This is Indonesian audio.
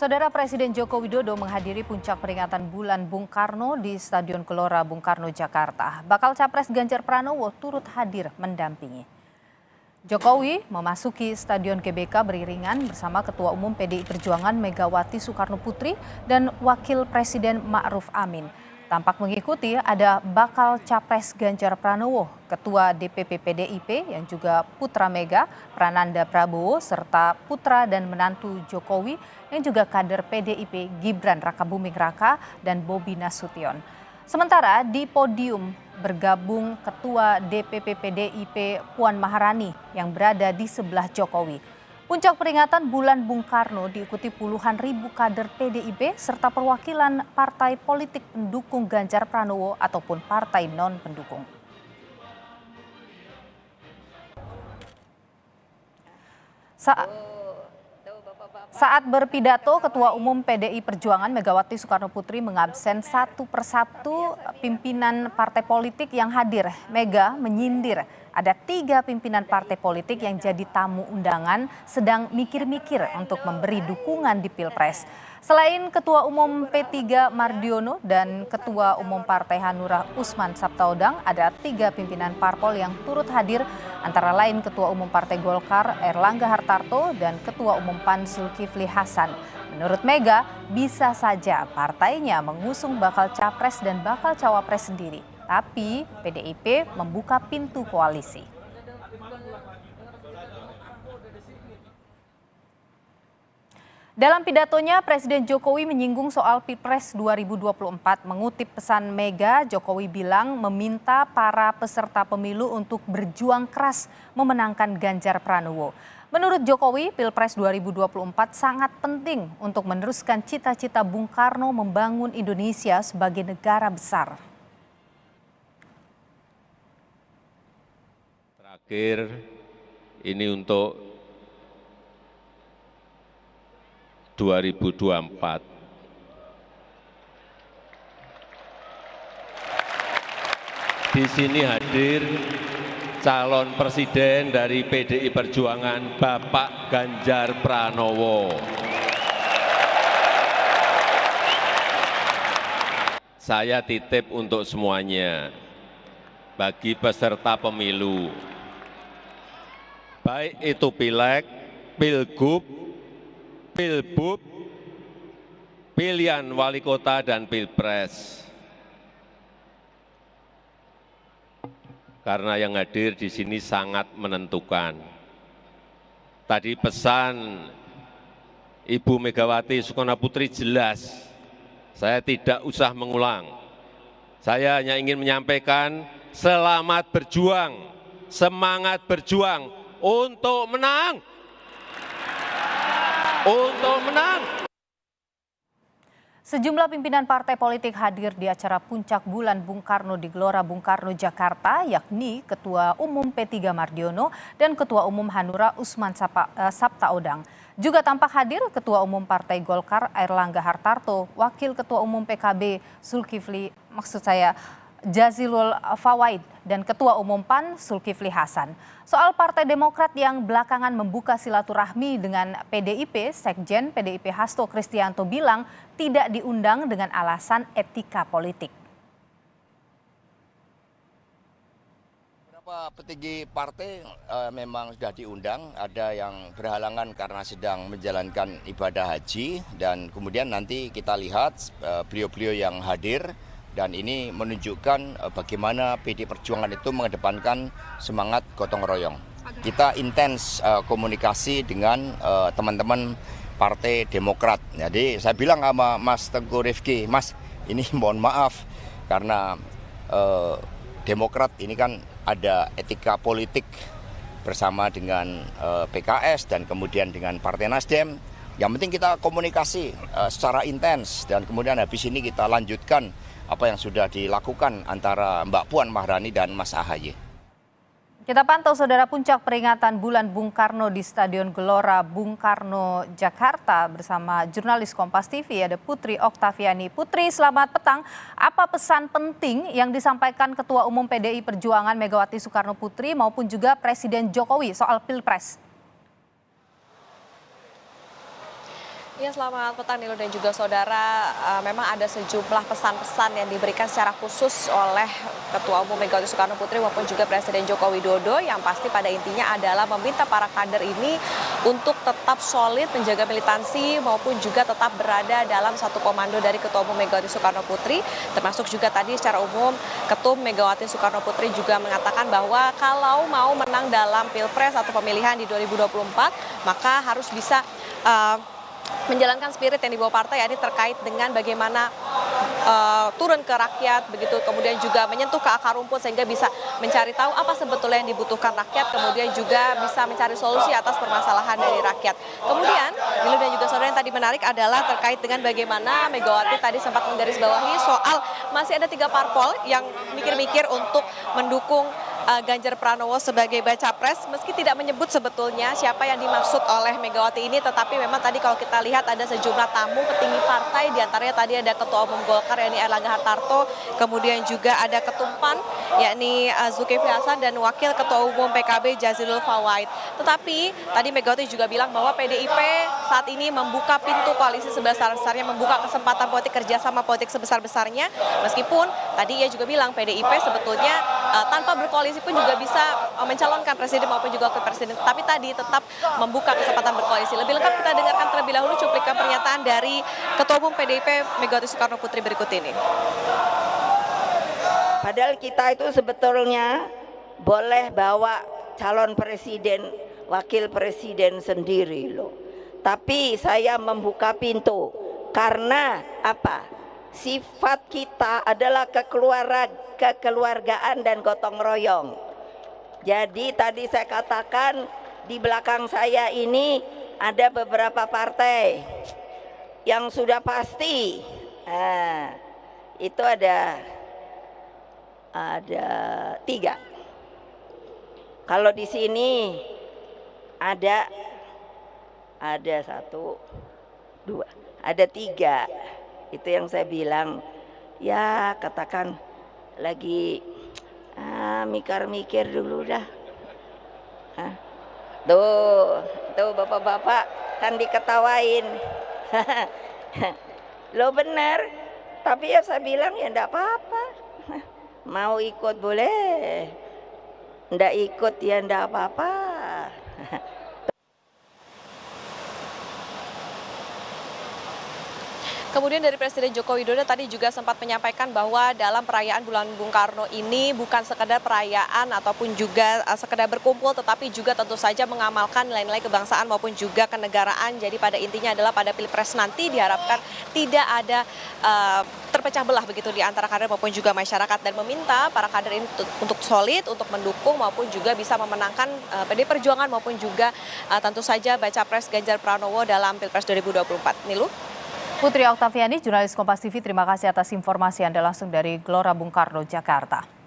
Saudara Presiden Joko Widodo menghadiri puncak peringatan Bulan Bung Karno di Stadion Gelora Bung Karno, Jakarta. Bakal Capres Ganjar Pranowo turut hadir mendampingi. Jokowi memasuki Stadion GBK beriringan bersama Ketua Umum PDI Perjuangan Megawati Soekarno Putri dan Wakil Presiden Ma'ruf Amin. Tampak mengikuti ada bakal Capres Ganjar Pranowo, Ketua DPP PDIP yang juga putra Mega, Prananda Prabowo, serta putra dan menantu Jokowi yang juga kader PDIP Gibran Rakabuming Raka dan Bobi Nasution. Sementara di podium bergabung Ketua DPP PDIP Puan Maharani yang berada di sebelah Jokowi. Puncak peringatan Bulan Bung Karno diikuti puluhan ribu kader PDIP serta perwakilan partai politik pendukung Ganjar Pranowo ataupun partai non-pendukung. Saat berpidato, Ketua Umum PDI Perjuangan Megawati Soekarno Putri mengabsen satu persatu pimpinan partai politik yang hadir. Mega menyindir ada 3 pimpinan partai politik yang jadi tamu undangan sedang mikir-mikir untuk memberi dukungan di Pilpres. Selain Ketua Umum P3 Mardiono dan Ketua Umum Partai Hanura Usman Sabtaodang, ada 3 pimpinan parpol yang turut hadir, antara lain Ketua Umum Partai Golkar Erlangga Hartarto dan Ketua Umum PAN Zulkifli Hasan. Menurut Mega, bisa saja partainya mengusung bakal capres dan bakal cawapres sendiri. Tapi PDIP membuka pintu koalisi. Dalam pidatonya, Presiden Jokowi menyinggung soal Pilpres 2024. Mengutip pesan Mega, Jokowi bilang meminta para peserta pemilu untuk berjuang keras memenangkan Ganjar Pranowo. Menurut Jokowi, Pilpres 2024 sangat penting untuk meneruskan cita-cita Bung Karno membangun Indonesia sebagai negara besar. Terakhir, ini untuk 2024. Di sini hadir calon presiden dari PDI Perjuangan, Bapak Ganjar Pranowo. Saya titip untuk semuanya, bagi peserta pemilu, baik itu pileg, pilgub, pilbub, pilihan wali kota dan pilpres. Karena yang hadir di sini sangat menentukan. Tadi pesan Ibu Megawati Soekarno Putri jelas, saya tidak usah mengulang. Saya hanya ingin menyampaikan selamat berjuang, semangat berjuang untuk menang. Untuk menang. Sejumlah pimpinan partai politik hadir di acara puncak Bulan Bung Karno di Gelora Bung Karno, Jakarta, yakni Ketua Umum P3 Mardiono dan Ketua Umum Hanura Usman Sabtaodang. Juga tampak hadir Ketua Umum Partai Golkar Erlangga Hartarto, Wakil Ketua Umum PKB Jazilul Fawait dan Ketua Umum PAN Zulkifli Hasan. Soal Partai Demokrat yang belakangan membuka silaturahmi dengan PDIP, Sekjen PDIP Hasto Kristianto bilang tidak diundang dengan alasan etika politik. Beberapa petinggi partai memang sudah diundang, ada yang berhalangan karena sedang menjalankan ibadah haji, dan kemudian nanti kita lihat beliau-beliau yang hadir. Dan ini menunjukkan bagaimana PD Perjuangan itu mengedepankan semangat gotong royong. Kita intens komunikasi dengan teman-teman Partai Demokrat. Jadi saya bilang sama Mas Teguh Rifki, Mas ini mohon maaf karena Demokrat ini kan ada etika politik bersama dengan PKS dan kemudian dengan Partai Nasdem. Yang penting kita komunikasi secara intens dan kemudian habis ini kita lanjutkan apa yang sudah dilakukan antara Mbak Puan Maharani dan Mas Ahaye. Kita pantau saudara puncak peringatan Bulan Bung Karno di Stadion Gelora Bung Karno, Jakarta bersama jurnalis Kompas TV ada Putri Oktaviani. Putri, selamat petang. Apa pesan penting yang disampaikan Ketua Umum PDI Perjuangan Megawati Soekarno Putri maupun juga Presiden Jokowi soal Pilpres? Ya, selamat petang Nilu dan juga saudara. Memang ada sejumlah pesan-pesan yang diberikan secara khusus oleh Ketua Umum Megawati Soekarno Putri maupun juga Presiden Joko Widodo yang pasti pada intinya adalah meminta para kader ini untuk tetap solid menjaga militansi maupun juga tetap berada dalam satu komando dari Ketua Umum Megawati Soekarno Putri. Termasuk juga tadi secara umum Ketum Megawati Soekarno Putri juga mengatakan bahwa kalau mau menang dalam Pilpres atau pemilihan di 2024 maka harus bisa menjalankan spirit yang dibawa partai, yakni terkait dengan bagaimana turun ke rakyat, begitu kemudian juga menyentuh ke akar rumput sehingga bisa mencari tahu apa sebetulnya yang dibutuhkan rakyat, kemudian juga bisa mencari solusi atas permasalahan dari rakyat. Kemudian, Nilu dan juga saudara yang tadi menarik adalah terkait dengan bagaimana Megawati tadi sempat menggarisbawahi soal masih ada 3 parpol yang mikir-mikir untuk mendukung Ganjar Pranowo sebagai baca pres, meski tidak menyebut sebetulnya siapa yang dimaksud oleh Megawati ini, tetapi memang tadi kalau kita lihat ada sejumlah tamu petinggi partai, diantaranya tadi ada Ketua Umum Golkar yakni Erlangga Hartarto, kemudian juga ada Ketum PAN yakni Zulkifli Hasan dan Wakil Ketua Umum PKB Jazilul Fawait. Tetapi tadi Megawati juga bilang bahwa PDIP saat ini membuka pintu koalisi sebesar-besarnya, membuka kesempatan politik kerjasama politik sebesar-besarnya, meskipun tadi ia juga bilang PDIP sebetulnya tanpa berkoalisi pun juga bisa mencalonkan presiden maupun juga wakil presiden. Tapi tadi tetap membuka kesempatan berkoalisi. Lebih lengkap kita dengarkan terlebih dahulu cuplikan pernyataan dari Ketua Umum PDIP Megawati Soekarno Putri berikut ini. Padahal kita itu sebetulnya boleh bawa calon presiden, wakil presiden sendiri loh. Tapi saya membuka pintu karena apa? Sifat kita adalah kekeluargaan dan gotong royong. Jadi tadi saya katakan di belakang saya ini ada beberapa partai yang sudah pasti. Nah, itu ada 3. Kalau di sini ada 1, 2, ada 3. Itu yang saya bilang, ya katakan lagi mikir-mikir dulu dah. Tuh bapak-bapak kan diketawain. Lo benar, tapi ya saya bilang ya enggak apa-apa. Mau ikut boleh, enggak ikut ya enggak apa-apa. Kemudian dari Presiden Joko Widodo tadi juga sempat menyampaikan bahwa dalam perayaan Bulan Bung Karno ini bukan sekedar perayaan ataupun juga sekedar berkumpul, tetapi juga tentu saja mengamalkan nilai-nilai kebangsaan maupun juga kenegaraan. Jadi pada intinya adalah pada Pilpres nanti diharapkan tidak ada terpecah belah begitu di antara kader maupun juga masyarakat, dan meminta para kader ini untuk solid, untuk mendukung maupun juga bisa memenangkan PDI Perjuangan maupun juga tentu saja baca pres Ganjar Pranowo dalam Pilpres 2024. Nilu? Putri Oktaviani, jurnalis Kompas TV, terima kasih atas informasi Anda langsung dari Gelora Bung Karno, Jakarta.